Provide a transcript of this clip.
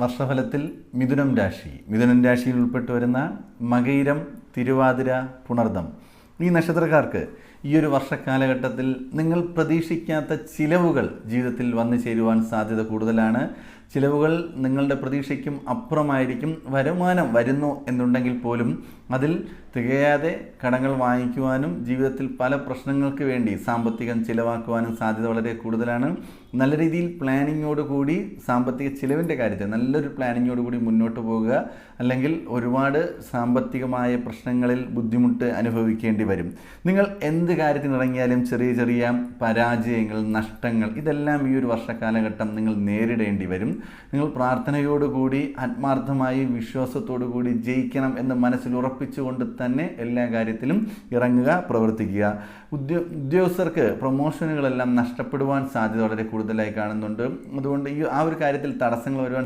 വർഷഫലത്തിൽ മിഥുനം രാശിയിൽ ഉൾപ്പെട്ടു വരുന്ന മകയിരം, തിരുവാതിര, പുണർദം ഈ നക്ഷത്രക്കാർക്ക് ഈ ഒരു വർഷക്കാലഘട്ടത്തിൽ നിങ്ങൾ പ്രതീക്ഷിക്കാത്ത ചിലവുകൾ ജീവിതത്തിൽ വന്നു ചേരുവാൻ സാധ്യത കൂടുതലാണ്. ചിലവുകൾ നിങ്ങളുടെ പ്രതീക്ഷയ്ക്കും അപ്പുറമായിരിക്കും. വരുമാനം വരുന്നു എന്നുണ്ടെങ്കിൽ പോലും അതിൽ തികയാതെ കടങ്ങൾ വാങ്ങിക്കുവാനും ജീവിതത്തിൽ പല പ്രശ്നങ്ങൾക്ക് വേണ്ടി സാമ്പത്തികം ചിലവാക്കുവാനും സാധ്യത വളരെ കൂടുതലാണ്. നല്ല രീതിയിൽ പ്ലാനിങ്ങോടുകൂടി സാമ്പത്തിക ചിലവിൻ്റെ കാര്യത്തിൽ നല്ലൊരു പ്ലാനിങ്ങോടുകൂടി മുന്നോട്ട് പോകുക, അല്ലെങ്കിൽ ഒരുപാട് സാമ്പത്തികമായ പ്രശ്നങ്ങളിൽ ബുദ്ധിമുട്ട് അനുഭവിക്കേണ്ടി വരും. നിങ്ങൾ എന്ത് കാര്യത്തിനിറങ്ങിയാലും ചെറിയ ചെറിയ പരാജയങ്ങൾ, നഷ്ടങ്ങൾ ഇതെല്ലാം ഈ ഒരു വർഷക്കാലഘട്ടം നിങ്ങൾ നേരിടേണ്ടി വരും. നിങ്ങൾ പ്രാർത്ഥനയോടുകൂടി ആത്മാർത്ഥമായി വിശ്വാസത്തോടു കൂടി ജയിക്കണം എന്ന് മനസ്സിൽ ഉറപ്പിച്ചുകൊണ്ട് തന്നെ എല്ലാ കാര്യത്തിലും ഇറങ്ങുക, പ്രവർത്തിക്കുക. ഉദ്യോഗസ്ഥർക്ക് പ്രൊമോഷനുകളെല്ലാം നഷ്ടപ്പെടുവാൻ സാധ്യത വളരെ കൂടുതലായി കാണുന്നുണ്ട്. അതുകൊണ്ട് ആ ഒരു കാര്യത്തിൽ തടസ്സങ്ങൾ വരുവാൻ